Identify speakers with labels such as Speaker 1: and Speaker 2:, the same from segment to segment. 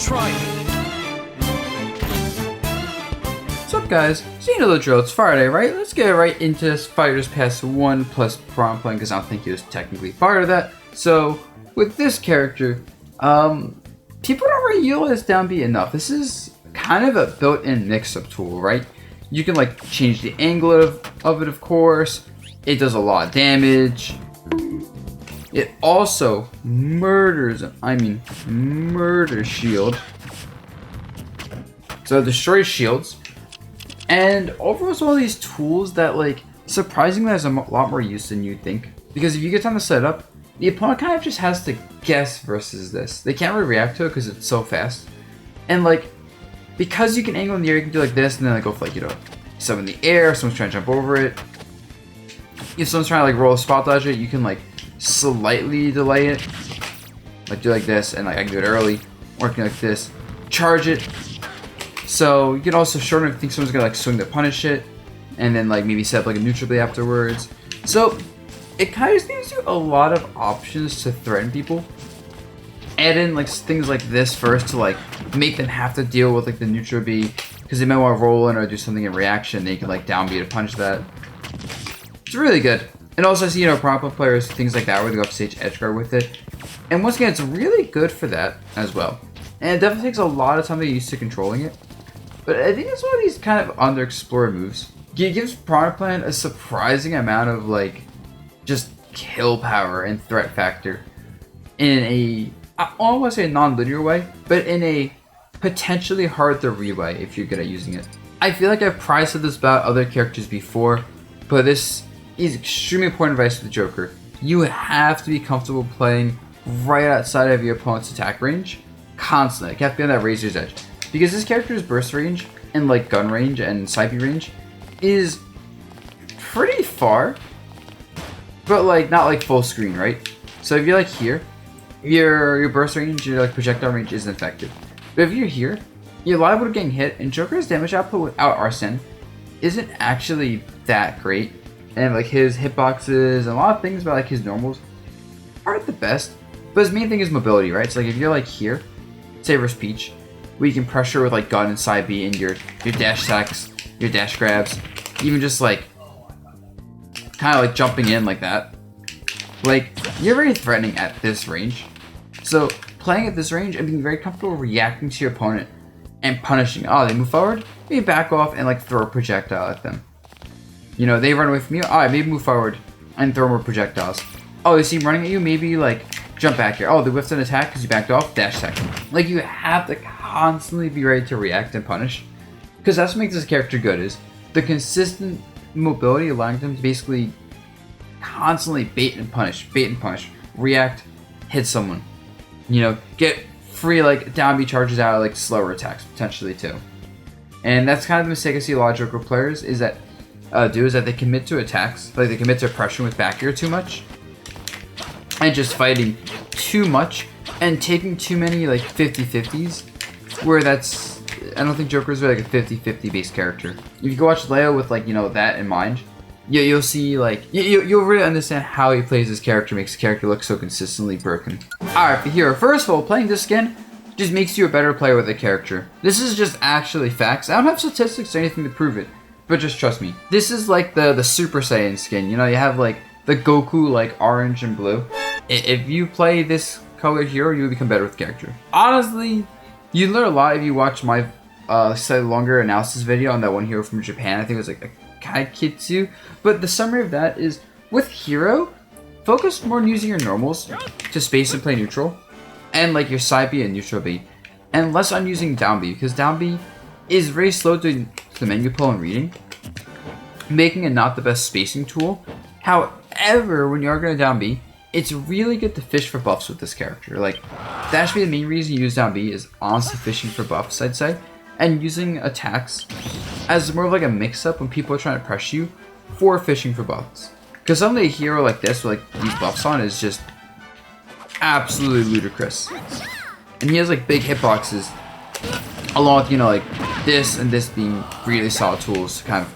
Speaker 1: try it.
Speaker 2: What's up, guys? So you know the drill, it's Friday, right? Let's get right into this Fighters Pass 1 plus Piranha Plant, because I don't think he was technically part of that. So, with this character, people don't really utilize down B enough. This is kind of a built-in mix-up tool, right? You can like change the angle of it, of course. It does a lot of damage. It also murders shield. So it destroys shields. And overall, it's one of these tools that, like, surprisingly has a lot more use than you'd think. Because if you get time to set up, the opponent kind of just has to guess versus this. They can't really react to it because it's so fast. And, like, because you can angle in the air, you can do like this and then like go for, like, you know, something in the air, someone's trying to jump over it. If someone's trying to like roll a spot dodge it, you can like slightly delay it. Like do like this, and like I can do it early, working like this, charge it. So you can also shorten if you think someone's gonna like swing to punish it, and then like maybe set up like a neutral blade afterwards. So it kind of just gives you a lot of options to threaten people. Add in like things like this first to like make them have to deal with like the neutral B, because they might want to roll in or do something in reaction. They can like down B to punish that. It's really good. And also I see, you know, Piranha Plant players, things like that, where they go up stage edge guard with it. And once again, it's really good for that as well. And it definitely takes a lot of time to get used to controlling it. But I think it's one of these kind of underexplored moves. It gives Piranha Plant a surprising amount of like just kill power and threat factor in a, I don't want to say a non-linear way, but in a potentially hard to read way if you're good at using it. I feel like I've probably said this about other characters before, but this is extremely important advice to the Joker. You have to be comfortable playing right outside of your opponent's attack range constantly. You have to be on that razor's edge. Because this character's burst range and like gun range and side B range is pretty far, but like not like full screen, right? So if you're like here, your burst range, your like projectile range isn't effective. But if you're here, you're liable to getting hit, and Joker's damage output without Arsene isn't actually that great. And like his hitboxes and a lot of things about like his normals aren't the best. But his main thing is mobility, right? So like if you're like here, say versus Peach, where you can pressure with like gun and side B and your dash attacks, your dash grabs, even just like kind of like jumping in like that. Like you're very threatening at this range. So playing at this range and being very comfortable reacting to your opponent and punishing. Oh, they move forward, maybe back off and like throw a projectile at them. You know, they run away from you. Alright, maybe move forward and throw more projectiles. Oh, they see him running at you, maybe like jump back here. Oh, they whiffed an attack because you backed off, dash attack. Like you have to constantly be ready to react and punish. Because that's what makes this character good, is the consistent mobility allowing them to basically constantly bait and punish, react, hit someone. You know, get free like down B charges out of like slower attacks potentially too. And that's kind of the mistake I see a lot of Joker players is that they commit to attacks, like they commit to pressure with back air too much, and just fighting too much and taking too many like 50-50s, where that's, I don't think Joker's really like a 50-50 based character. If you go watch Leo with like, you know, that in mind, you'll see like you'll really understand how he plays this character, makes the character look so consistently broken. Alright, for hero, first of all, playing this skin just makes you a better player with the character. This is just actually facts. I don't have statistics or anything to prove it, but just trust me. This is like the Super Saiyan skin. You know, you have like the Goku like orange and blue. If you play this color hero, you'll become better with the character. Honestly, you learn a lot if you watch my slightly longer analysis video on that one hero from Japan. I think it was like a Kaikitsu. But the summary of that is, with hero, focus more on using your normals to space and play neutral, and like your side B and neutral B, and less on using down B, because down B is very slow to the menu pull and reading, making it not the best spacing tool. However, when you are going to down B, it's really good to fish for buffs with this character. Like, that should be the main reason you use down B, is honestly fishing for buffs, I'd say, and using attacks as more of like a mix-up when people are trying to press you for fishing for buffs. Because suddenly a hero like this with like these buffs on is just absolutely ludicrous. And he has like big hitboxes, along with, you know, like this and this being really solid tools to kind of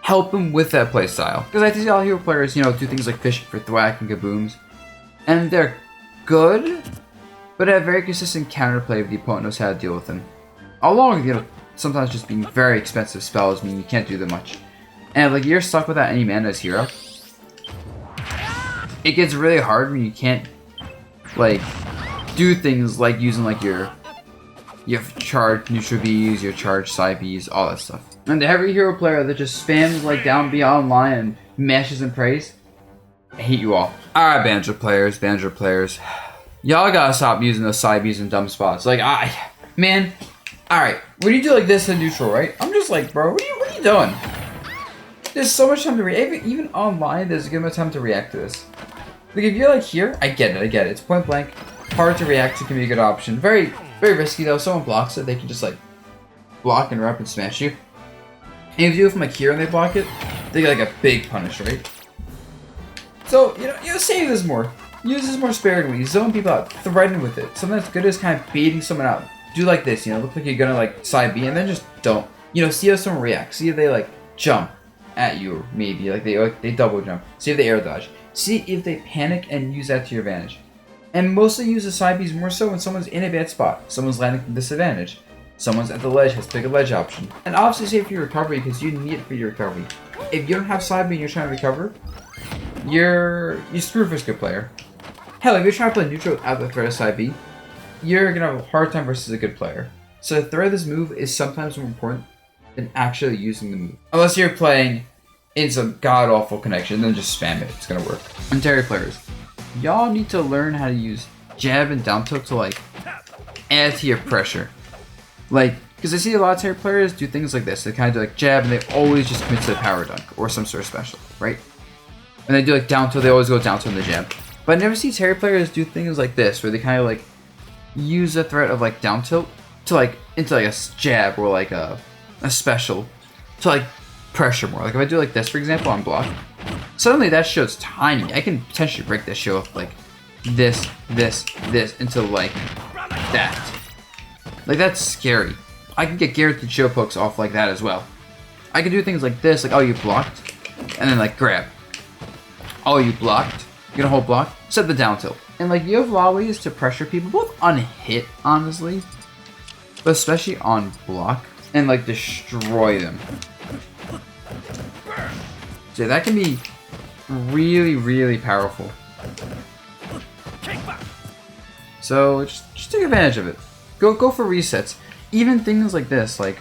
Speaker 2: help him with that playstyle. Because I see a lot of hero players, you know, do things like fishing for thwack and kabooms, and they're good, but have very consistent counterplay if the opponent knows how to deal with them. Along with, sometimes just being very expensive spells mean you can't do them much. And like you're stuck without any mana as hero. It gets really hard when you can't like do things like using like your charged neutral Bs, your charged side Bs, all that stuff. And the heavy hero player that just spams like down B online and mashes and prays, I hate you all. Alright, Banjo players. Y'all gotta stop using those side Bs in dumb spots. Like, man, alright, when you do like this in neutral, right? I'm just like, bro, what are you doing? There's so much time to react. Even online, there's a good amount of time to react to this. Like, if you're like here, I get it. It's point blank. Hard to react to can be a good option. Very, very risky though. If someone blocks it, they can just like block and interrupt and smash you. And if you do it from like here and they block it, they get like a big punish, right? So, save this more. Use this more sparingly. Zone people out. Threaten with it. Something that's good is kind of baiting someone out. Do like this, look like you're gonna like side B and then just don't. See how someone reacts. See if they like jump at you, maybe. Like they double jump. See if they air dodge. See if they panic and use that to your advantage. And mostly use the side Bs more so when someone's in a bad spot. Someone's landing from disadvantage. Someone's at the ledge, has to pick a ledge option. And obviously save for your recovery because you need it for your recovery. If you don't have side B and you're trying to recover, you're screwed for a good player. Hell, if you're trying to play neutral without the threat of side B, you're gonna have a hard time versus a good player. So the threat of this move is sometimes more important than actually using the move. Unless you're playing in some god-awful connection, then just spam it, it's gonna work. And Terry players, y'all need to learn how to use jab and down tilt to like add to your pressure. Like, because I see a lot of Terry players do things like this. They kind of do like jab and they always just commit to the power dunk or some sort of special, right? And they do like down tilt, they always go down tilt in the jab. But I never see Terry players do things like this where they kind of like use the threat of like down tilt to like into like a jab or like a special to like pressure more. Like if I do like this, for example, on block, suddenly that shield's tiny. I can potentially break this shield with like this into like that. Like that's scary. I can get guaranteed shield pokes off like that as well. I can do things like this, like oh you blocked, and then like grab. Oh you blocked. You're gonna hold block, set the down tilt. And like you have a lot of ways to pressure people, both on hit, honestly, but especially on block, and like destroy them. So that can be really, really powerful. So just take advantage of it. Go for resets. Even things like this, like,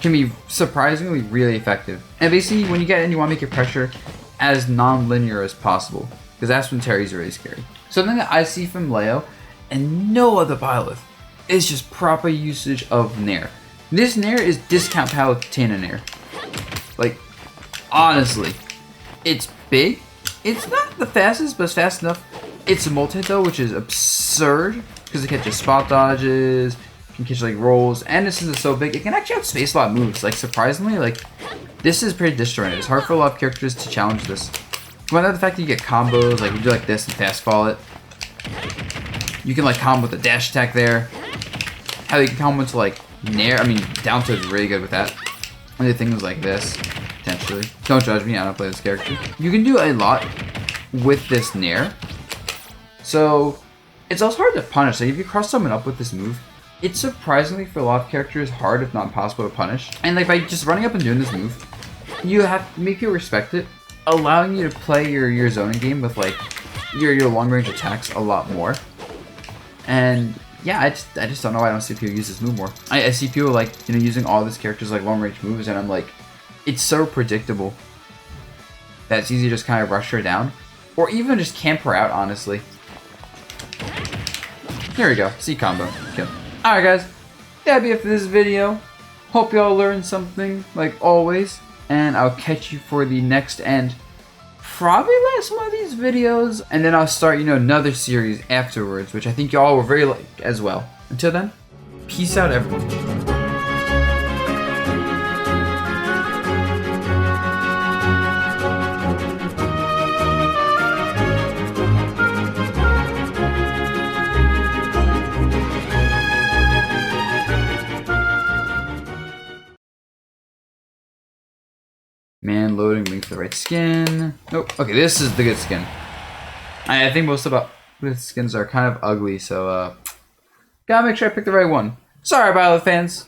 Speaker 2: can be surprisingly really effective. And basically, when you get in, you want to make your pressure as non-linear as possible, because that's when Terry's really scary. Something that I see from Leo and no other Byleth is just proper usage of Nair. This Nair is discount Palutena Nair. Like, honestly, it's big. It's not the fastest, but it's fast enough. It's a multi-hit though, which is absurd because it catches spot dodges, can catch like rolls, and this is so big, it can actually outspace a lot of moves. Like surprisingly, like this is pretty disjointed. It's hard for a lot of characters to challenge this. Combine that the fact that you get combos, like you do like this and fast fall it. You can like combo with a dash attack there. How you can combo into like Nair. I mean, down tilt is really good with that. And do things like this, potentially. Don't judge me, I don't play this character. You can do a lot with this Nair. So it's also hard to punish. Like if you cross someone up with this move, it's surprisingly for a lot of characters hard, if not impossible, to punish. And like by just running up and doing this move, you have to make people respect it, allowing you to play your zoning game with like your long range attacks a lot more. And yeah, I just don't know why I don't see people use this move more. I see people like using all these characters like long range moves, and I'm like, it's so predictable that it's easy to just kind of rush her down, or even just camp her out. Honestly. Here we go. C combo. Kill. Alright guys, that'd be it for this video. Hope y'all learned something, like always. And I'll catch you for the next and probably last one of these videos. And then I'll start, another series afterwards, which I think y'all will very like as well. Until then, peace out everyone. Man, loading, link for the right skin. Nope. Okay, this is the good skin. I think most about Byleth skins are kind of ugly, so gotta make sure I pick the right one. Sorry, Byleth fans.